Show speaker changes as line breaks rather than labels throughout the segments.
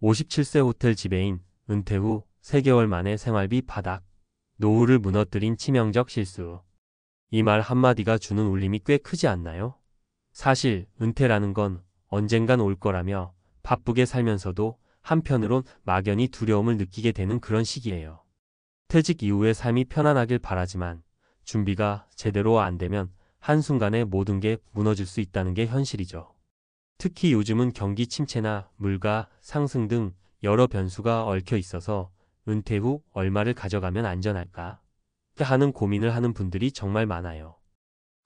57세 호텔 지배인, 은퇴 후 3개월 만에 생활비 바닥, 노후를 무너뜨린 치명적 실수. 이 말 한마디가 주는 울림이 꽤 크지 않나요? 사실 은퇴라는 건 언젠간 올 거라며 바쁘게 살면서도 한편으론 막연히 두려움을 느끼게 되는 그런 시기예요. 퇴직 이후의 삶이 편안하길 바라지만 준비가 제대로 안 되면 한순간에 모든 게 무너질 수 있다는 게 현실이죠. 특히 요즘은 경기 침체나 물가 상승 등 여러 변수가 얽혀 있어서 은퇴 후 얼마를 가져가면 안전할까 하는 고민을 하는 분들이 정말 많아요.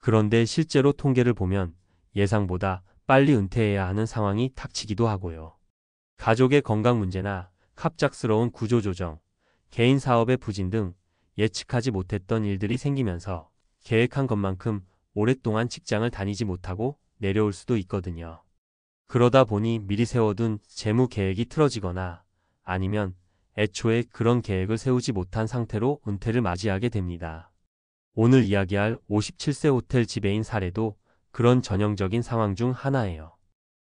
그런데 실제로 통계를 보면 예상보다 빨리 은퇴해야 하는 상황이 닥치기도 하고요. 가족의 건강 문제나 갑작스러운 구조조정, 개인 사업의 부진 등 예측하지 못했던 일들이 생기면서 계획한 것만큼 오랫동안 직장을 다니지 못하고 내려올 수도 있거든요. 그러다 보니 미리 세워둔 재무 계획이 틀어지거나 아니면 애초에 그런 계획을 세우지 못한 상태로 은퇴를 맞이하게 됩니다. 오늘 이야기할 57세 호텔 지배인 사례도 그런 전형적인 상황 중 하나예요.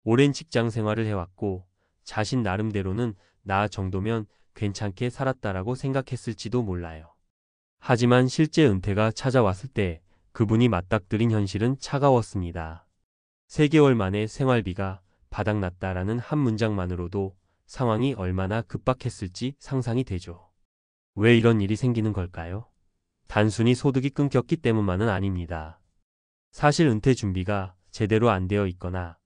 오랜 직장 생활을 해왔고 자신 나름대로는 나 정도면 괜찮게 살았다라고 생각했을지도 몰라요. 하지만 실제 은퇴가 찾아왔을 때 그분이 맞닥뜨린 현실은 차가웠습니다. 3개월 만에 생활비가 바닥났다라는 한 문장만으로도 상황이 얼마나 급박했을지 상상이 되죠. 왜 이런 일이 생기는 걸까요? 단순히 소득이 끊겼기 때문만은 아닙니다. 사실 은퇴 준비가 제대로 안 되어 있거나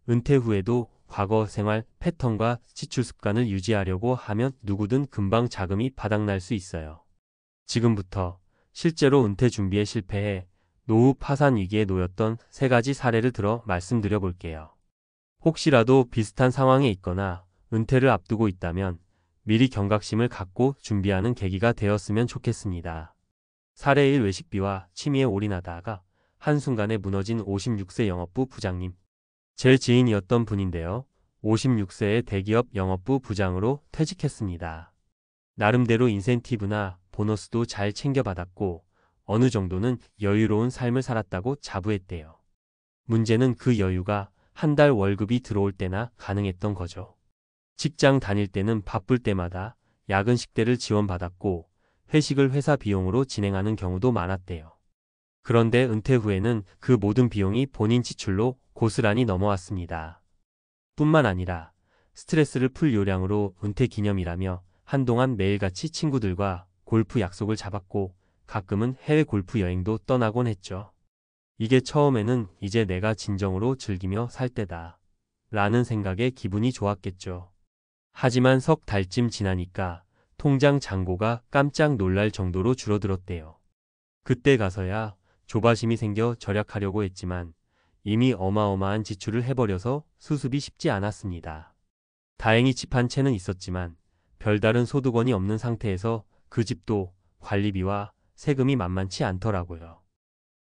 은퇴 후에도 과거 생활 패턴과 지출 습관을 유지하려고 하면 누구든 금방 자금이 바닥날 수 있어요. 지금부터 실제로 은퇴 준비에 실패해 노후 파산 위기에 놓였던 3가지 사례를 들어 말씀드려 볼게요. 혹시라도 비슷한 상황에 있거나 은퇴를 앞두고 있다면 미리 경각심을 갖고 준비하는 계기가 되었으면 좋겠습니다. 사례 1. 외식비와 취미에 올인하다가 한순간에 무너진 56세 영업부 부장님. 제 지인이었던 분인데요. 56세의 대기업 영업부 부장으로 퇴직했습니다. 나름대로 인센티브나 보너스도 잘 챙겨받았고 어느 정도는 여유로운 삶을 살았다고 자부했대요. 문제는 그 여유가 한 달 월급이 들어올 때나 가능했던 거죠. 직장 다닐 때는 바쁠 때마다 야근 식대를 지원받았고 회식을 회사 비용으로 진행하는 경우도 많았대요. 그런데 은퇴 후에는 그 모든 비용이 본인 지출로 고스란히 넘어왔습니다. 뿐만 아니라 스트레스를 풀 요량으로 은퇴 기념이라며 한동안 매일같이 친구들과 골프 약속을 잡았고 가끔은 해외 골프 여행도 떠나곤 했죠. 이게 처음에는 이제 내가 진정으로 즐기며 살 때다 라는 생각에 기분이 좋았겠죠. 하지만 석 달쯤 지나니까 통장 잔고가 깜짝 놀랄 정도로 줄어들었대요. 그때 가서야 조바심이 생겨 절약하려고 했지만 이미 어마어마한 지출을 해버려서 수습이 쉽지 않았습니다. 다행히 집 한 채는 있었지만 별다른 소득원이 없는 상태에서 그 집도 관리비와 세금이 만만치 않더라고요.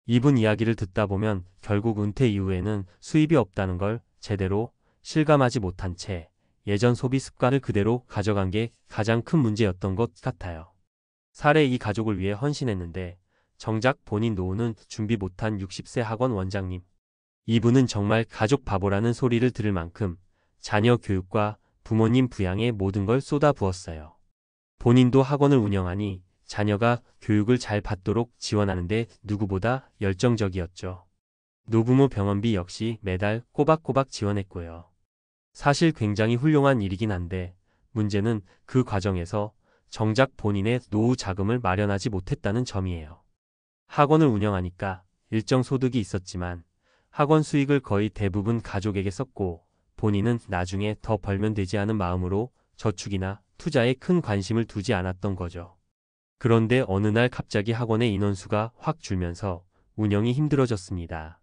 이분 이야기를 듣다 보면 결국 은퇴 이후에는 수입이 없다는 걸 제대로 실감하지 못한 채 예전 소비 습관을 그대로 가져간 게 가장 큰 문제였던 것 같아요. 사례 이 가족을 위해 헌신했는데 정작 본인 노후는 준비 못한 60세 학원 원장님. 이분은 정말 가족 바보라는 소리를 들을 만큼 자녀 교육과 부모님 부양에 모든 걸 쏟아부었어요. 본인도 학원을 운영하니 자녀가 교육을 잘 받도록 지원하는데 누구보다 열정적이었죠. 노부모 병원비 역시 매달 꼬박꼬박 지원했고요. 사실 굉장히 훌륭한 일이긴 한데 문제는 그 과정에서 정작 본인의 노후 자금을 마련하지 못했다는 점이에요. 학원을 운영하니까 일정 소득이 있었지만 학원 수익을 거의 대부분 가족에게 썼고 본인은 나중에 더 벌면 되지 않은 마음으로 저축이나 투자에 큰 관심을 두지 않았던 거죠. 그런데 어느 날 갑자기 학원의 인원수가 확 줄면서 운영이 힘들어졌습니다.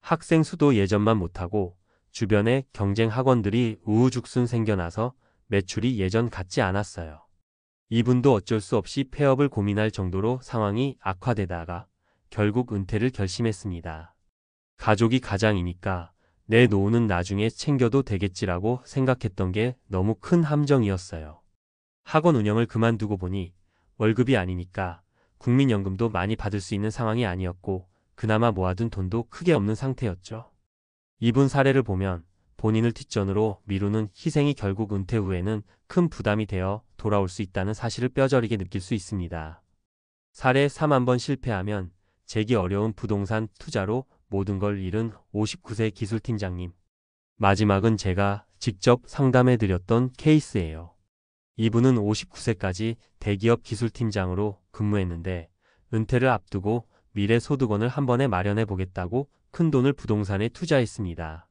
학생 수도 예전만 못하고 주변에 경쟁 학원들이 우후죽순 생겨나서 매출이 예전 같지 않았어요. 이분도 어쩔 수 없이 폐업을 고민할 정도로 상황이 악화되다가 결국 은퇴를 결심했습니다. 가족이 가장이니까 내 노후는 나중에 챙겨도 되겠지라고 생각했던 게 너무 큰 함정이었어요. 학원 운영을 그만두고 보니 월급이 아니니까 국민연금도 많이 받을 수 있는 상황이 아니었고 그나마 모아둔 돈도 크게 없는 상태였죠. 이분 사례를 보면 본인을 뒷전으로 미루는 희생이 결국 은퇴 후에는 큰 부담이 되어 돌아올 수 있다는 사실을 뼈저리게 느낄 수 있습니다. 사례 3 한번 실패하면 재기 어려운 부동산 투자로 모든 걸 잃은 59세 기술팀장님. 마지막은 제가 직접 상담해드렸던 케이스예요. 이분은 59세까지 대기업 기술팀장으로 근무했는데 은퇴를 앞두고 미래 소득원을 한 번에 마련해 보겠다고 큰돈을 부동산에 투자했습니다.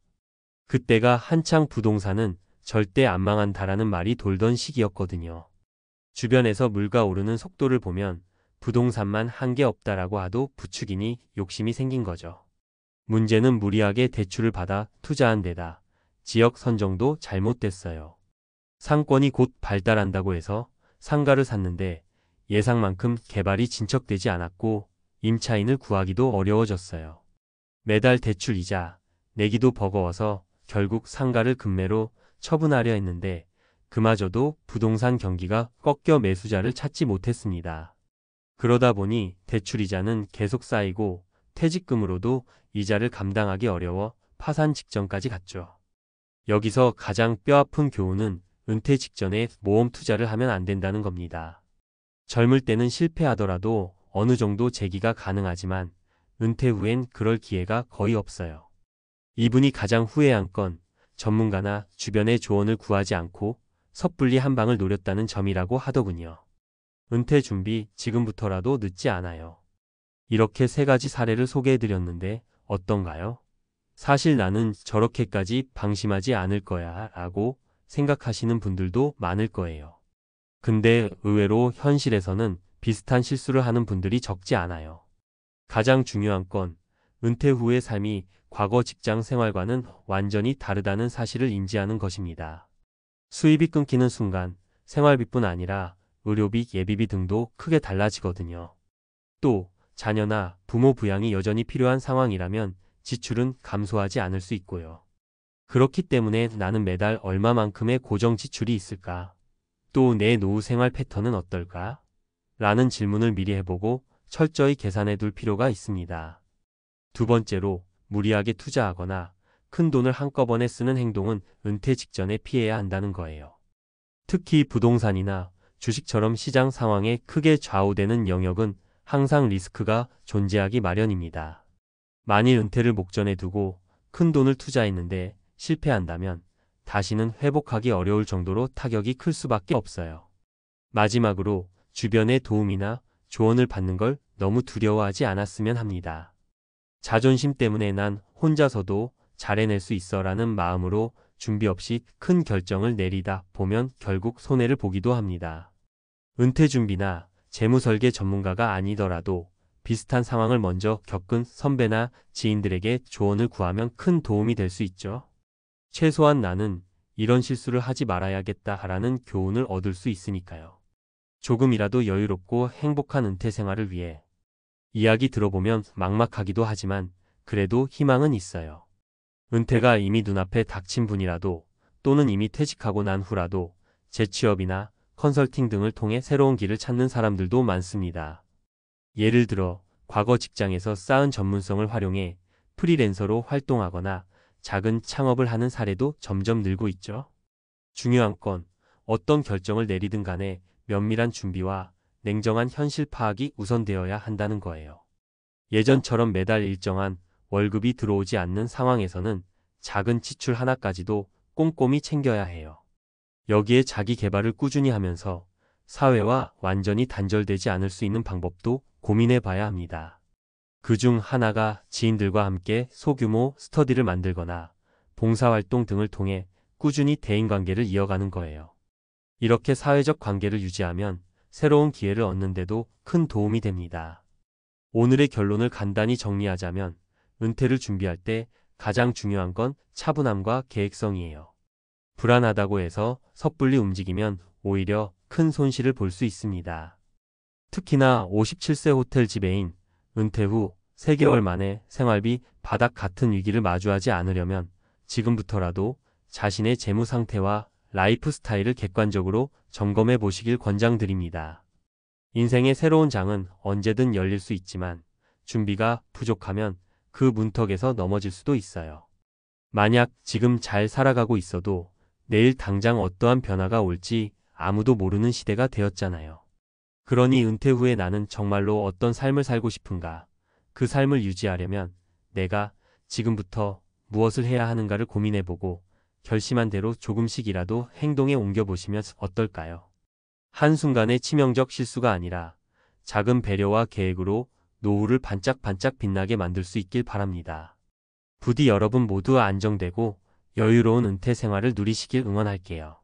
그때가 한창 부동산은 절대 안 망한다라는 말이 돌던 시기였거든요. 주변에서 물가 오르는 속도를 보면 부동산만 한게 없다라고 하도 부추기니 욕심이 생긴 거죠. 문제는 무리하게 대출을 받아 투자한 데다 지역 선정도 잘못됐어요. 상권이 곧 발달한다고 해서 상가를 샀는데 예상만큼 개발이 진척되지 않았고 임차인을 구하기도 어려워졌어요. 매달 대출 이자 내기도 버거워서 결국 상가를 급매로 처분하려 했는데 그마저도 부동산 경기가 꺾여 매수자를 찾지 못했습니다. 그러다 보니 대출이자는 계속 쌓이고 퇴직금으로도 이자를 감당하기 어려워 파산 직전까지 갔죠. 여기서 가장 뼈아픈 교훈은 은퇴 직전에 모험 투자를 하면 안 된다는 겁니다. 젊을 때는 실패하더라도 어느 정도 재기가 가능하지만 은퇴 후엔 그럴 기회가 거의 없어요. 이분이 가장 후회한 건 전문가나 주변의 조언을 구하지 않고 섣불리 한 방을 노렸다는 점이라고 하더군요. 은퇴 준비 지금부터라도 늦지 않아요. 이렇게 3가지 사례를 소개해드렸는데 어떤가요? 사실 나는 저렇게까지 방심하지 않을 거야 라고 생각하시는 분들도 많을 거예요. 근데 의외로 현실에서는 비슷한 실수를 하는 분들이 적지 않아요. 가장 중요한 건 은퇴 후의 삶이 과거 직장 생활과는 완전히 다르다는 사실을 인지하는 것입니다. 수입이 끊기는 순간 생활비뿐 아니라 의료비, 예비비 등도 크게 달라지거든요. 또 자녀나 부모 부양이 여전히 필요한 상황이라면 지출은 감소하지 않을 수 있고요. 그렇기 때문에 나는 매달 얼마만큼의 고정 지출이 있을까? 또 내 노후 생활 패턴은 어떨까? 라는 질문을 미리 해보고 철저히 계산해 둘 필요가 있습니다. 두 번째로 무리하게 투자하거나 큰 돈을 한꺼번에 쓰는 행동은 은퇴 직전에 피해야 한다는 거예요. 특히 부동산이나 주식처럼 시장 상황에 크게 좌우되는 영역은 항상 리스크가 존재하기 마련입니다. 만일 은퇴를 목전에 두고 큰 돈을 투자했는데 실패한다면 다시는 회복하기 어려울 정도로 타격이 클 수밖에 없어요. 마지막으로 주변의 도움이나 조언을 받는 걸 너무 두려워하지 않았으면 합니다. 자존심 때문에 난 혼자서도 잘 해낼 수 있어 라는 마음으로 준비 없이 큰 결정을 내리다 보면 결국 손해를 보기도 합니다. 은퇴 준비나 재무설계 전문가가 아니더라도 비슷한 상황을 먼저 겪은 선배나 지인들에게 조언을 구하면 큰 도움이 될 수 있죠. 최소한 나는 이런 실수를 하지 말아야겠다라는 교훈을 얻을 수 있으니까요. 조금이라도 여유롭고 행복한 은퇴 생활을 위해 이야기 들어보면 막막하기도 하지만 그래도 희망은 있어요. 은퇴가 이미 눈앞에 닥친 분이라도 또는 이미 퇴직하고 난 후라도 재취업이나 컨설팅 등을 통해 새로운 길을 찾는 사람들도 많습니다. 예를 들어 과거 직장에서 쌓은 전문성을 활용해 프리랜서로 활동하거나 작은 창업을 하는 사례도 점점 늘고 있죠. 중요한 건 어떤 결정을 내리든 간에 면밀한 준비와 냉정한 현실 파악이 우선되어야 한다는 거예요. 예전처럼 매달 일정한 월급이 들어오지 않는 상황에서는 작은 지출 하나까지도 꼼꼼히 챙겨야 해요. 여기에 자기 개발을 꾸준히 하면서 사회와 완전히 단절되지 않을 수 있는 방법도 고민해 봐야 합니다. 그중 하나가 지인들과 함께 소규모 스터디를 만들거나 봉사활동 등을 통해 꾸준히 대인관계를 이어가는 거예요. 이렇게 사회적 관계를 유지하면 새로운 기회를 얻는데도 큰 도움이 됩니다. 오늘의 결론을 간단히 정리하자면 은퇴를 준비할 때 가장 중요한 건 차분함과 계획성이에요. 불안하다고 해서 섣불리 움직이면 오히려 큰 손실을 볼 수 있습니다. 특히나 57세 호텔 지배인 은퇴 후 3개월 만에 생활비 바닥 같은 위기를 마주하지 않으려면 지금부터라도 자신의 재무 상태와 라이프 스타일을 객관적으로 점검해 보시길 권장드립니다. 인생의 새로운 장은 언제든 열릴 수 있지만 준비가 부족하면 그 문턱에서 넘어질 수도 있어요. 만약 지금 잘 살아가고 있어도 내일 당장 어떠한 변화가 올지 아무도 모르는 시대가 되었잖아요. 그러니 은퇴 후에 나는 정말로 어떤 삶을 살고 싶은가? 그 삶을 유지하려면 내가 지금부터 무엇을 해야 하는가를 고민해보고 결심한 대로 조금씩이라도 행동에 옮겨보시면 어떨까요? 한순간의 치명적 실수가 아니라 작은 배려와 계획으로 노후를 반짝반짝 빛나게 만들 수 있길 바랍니다. 부디 여러분 모두 안정되고 여유로운 은퇴 생활을 누리시길 응원할게요.